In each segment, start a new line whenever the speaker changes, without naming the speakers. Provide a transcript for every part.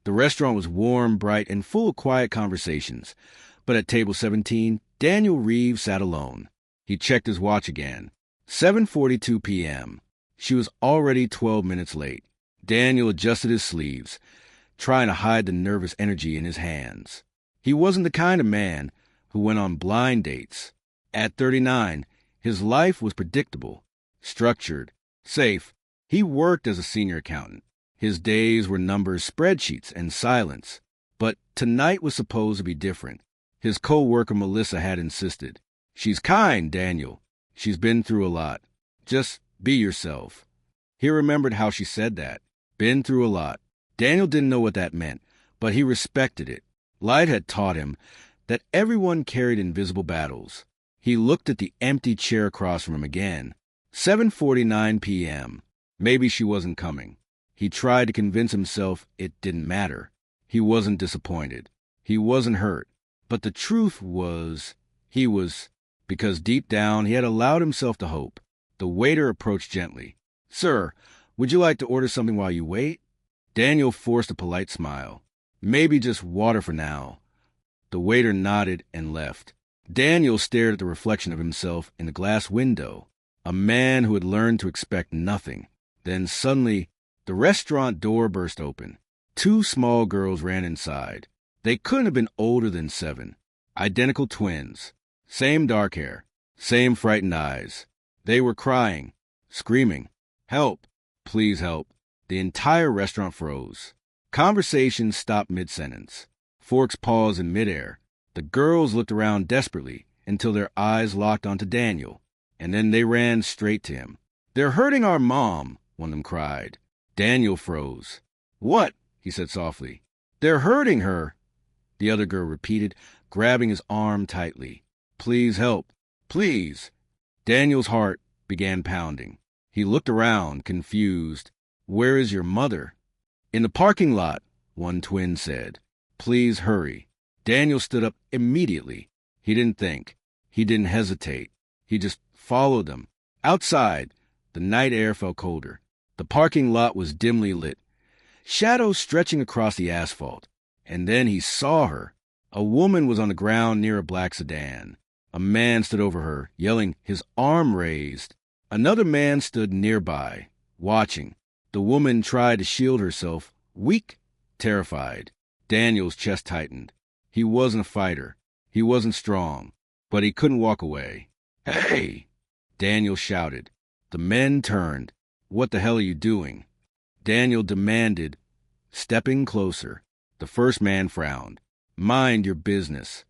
The restaurant was warm, bright, and full of quiet conversations. But at table 17, Daniel Reeves sat alone. He checked his watch again. 7:42 p.m. She was already 12 minutes late. Daniel adjusted his sleeves, trying to hide the nervous energy in his hands. He wasn't the kind of man who went on blind dates. At 39, his life was predictable, structured, safe. He worked as a senior accountant. His days were numbers, spreadsheets, and silence. But tonight was supposed to be different. His co-worker Melissa had insisted. "She's kind, Daniel. She's been through a lot. Just be yourself." He remembered how she said that. Been through a lot. Daniel didn't know what that meant, but he respected it. Light had taught him that everyone carried invisible battles. He looked at the empty chair across from him again. 7:49 p.m. Maybe she wasn't coming. He tried to convince himself it didn't matter. He wasn't disappointed. He wasn't hurt. But the truth was, he was, because deep down he had allowed himself to hope. The waiter approached gently. "Sir, would you like to order something while you wait?" Daniel forced a polite smile. "Maybe just water for now." The waiter nodded and left. Daniel stared at the reflection of himself in the glass window, a man who had learned to expect nothing. Then suddenly, the restaurant door burst open. 2 small girls ran inside. They couldn't have been older than 7. Identical twins. Same dark hair. Same frightened eyes. They were crying, screaming, "Help! Please help!" The entire restaurant froze. Conversation stopped mid-sentence. Forks paused in midair. The girls looked around desperately until their eyes locked onto Daniel, and then they ran straight to him. "They're hurting our mom," one of them cried. Daniel froze. "What?" he said softly. "They're hurting her," the other girl repeated, grabbing his arm tightly. "Please help. Please." Daniel's heart began pounding. He looked around, confused. "Where is your mother?" "In the parking lot," one twin said. "Please hurry." Daniel stood up immediately. He didn't think. He didn't hesitate. He just followed them. Outside, the night air felt colder. The parking lot was dimly lit, shadows stretching across the asphalt. And then he saw her. A woman was on the ground near a black sedan. A man stood over her, yelling, his arm raised. Another man stood nearby, watching. The woman tried to shield herself, weak, terrified. Daniel's chest tightened. He wasn't a fighter. He wasn't strong. But he couldn't walk away. "Hey!" Daniel shouted. The men turned. "What the hell are you doing?" Daniel demanded, stepping closer. The first man frowned. "Mind your business."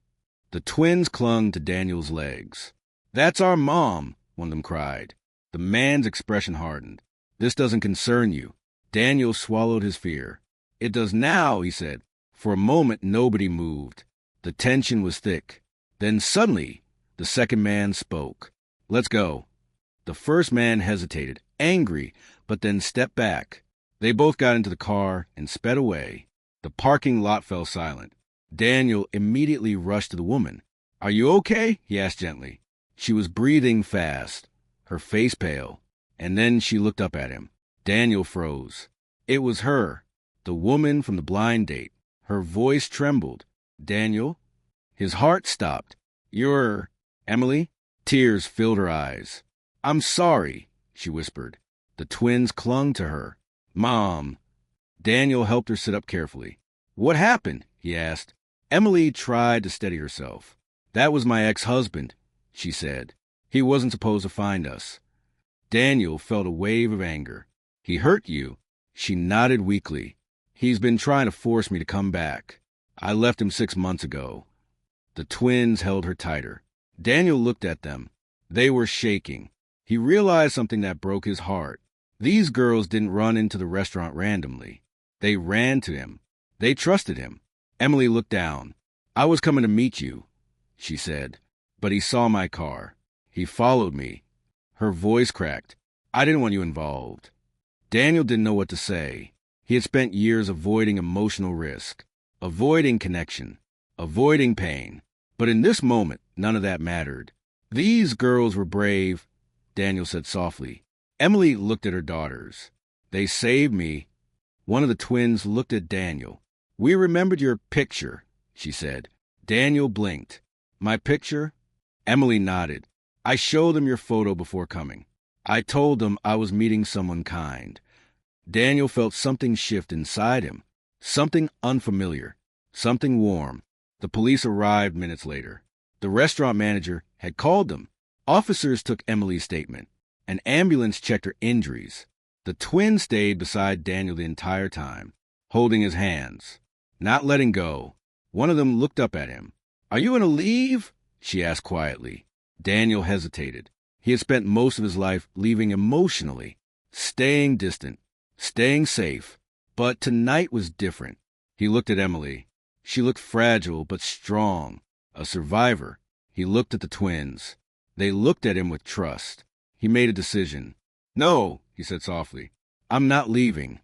The twins clung to Daniel's legs. "That's our mom," one of them cried. The man's expression hardened. "This doesn't concern you." Daniel swallowed his fear. "It does now," he said. For a moment, nobody moved. The tension was thick. Then suddenly, the second man spoke. "Let's go." The first man hesitated, angry, but then stepped back. They both got into the car and sped away. The parking lot fell silent. Daniel immediately rushed to the woman. "Are you okay?" he asked gently. She was breathing fast, her face pale, and then she looked up at him. Daniel froze. It was her, the woman from the blind date. Her voice trembled. "Daniel?" His heart stopped. "You're Emily?" Tears filled her eyes. "I'm sorry," she whispered. The twins clung to her. "Mom." Daniel helped her sit up carefully. "What happened?" he asked. Emily tried to steady herself. "That was my ex-husband," she said. "He wasn't supposed to find us." Daniel felt a wave of anger. "He hurt you?" She nodded weakly. "He's been trying to force me to come back. I left him 6 months ago." The twins held her tighter. Daniel looked at them. They were shaking. He realized something that broke his heart. These girls didn't run into the restaurant randomly. They ran to him. They trusted him. Emily looked down. "I was coming to meet you," she said, "but he saw my car. He followed me." Her voice cracked. "I didn't want you involved." Daniel didn't know what to say. He had spent years avoiding emotional risk, avoiding connection, avoiding pain. But in this moment, none of that mattered. "These girls were brave," Daniel said softly. Emily looked at her daughters. "They saved me." One of the twins looked at Daniel. "We remembered your picture," she said. Daniel blinked. "My picture?" Emily nodded. "I showed them your photo before coming. I told them I was meeting someone kind." Daniel felt something shift inside him. Something unfamiliar. Something warm. The police arrived minutes later. The restaurant manager had called them. Officers took Emily's statement. An ambulance checked her injuries. The twins stayed beside Daniel the entire time, holding his hands, not letting go. One of them looked up at him. "Are you going to leave?" she asked quietly. Daniel hesitated. He had spent most of his life leaving emotionally, staying distant, staying safe. But tonight was different. He looked at Emily. She looked fragile but strong, a survivor. He looked at the twins. They looked at him with trust. He made a decision. "No," he said softly. "I'm not leaving."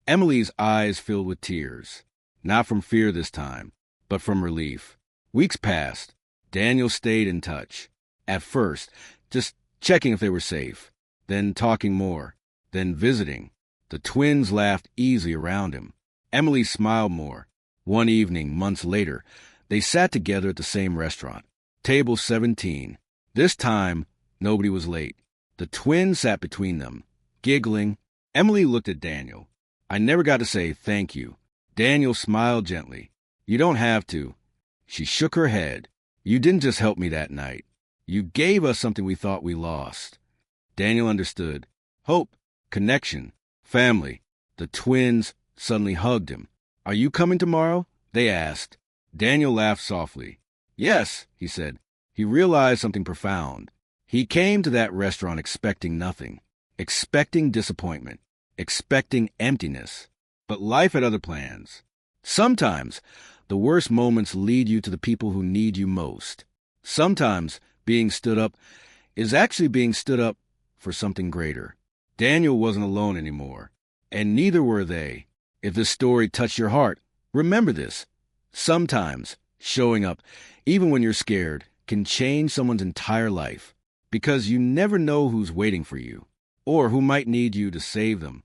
Emily's eyes filled with tears, not from fear this time, but from relief. Weeks passed. Daniel stayed in touch. At first, just checking if they were safe, then talking more, then visiting. The twins laughed easily around him. Emily smiled more. One evening, months later, they sat together at the same restaurant, table 17. This time, nobody was late. The twins sat between them, giggling. Emily looked at Daniel. "I never got to say thank you." Daniel smiled gently. "You don't have to." She shook her head. "You didn't just help me that night. You gave us something we thought we lost." Daniel understood. Hope, connection, family. The twins suddenly hugged him. "Are you coming tomorrow?" they asked. Daniel laughed softly. "Yes," he said. He realized something profound. He came to that restaurant expecting nothing, expecting disappointment, expecting emptiness. But life had other plans. Sometimes the worst moments lead you to the people who need you most. Sometimes being stood up is actually being stood up for something greater. Daniel wasn't alone anymore, and neither were they. If this story touched your heart, remember this. Sometimes showing up, even when you're scared, can change someone's entire life, because you never know who's waiting for you or who might need you to save them.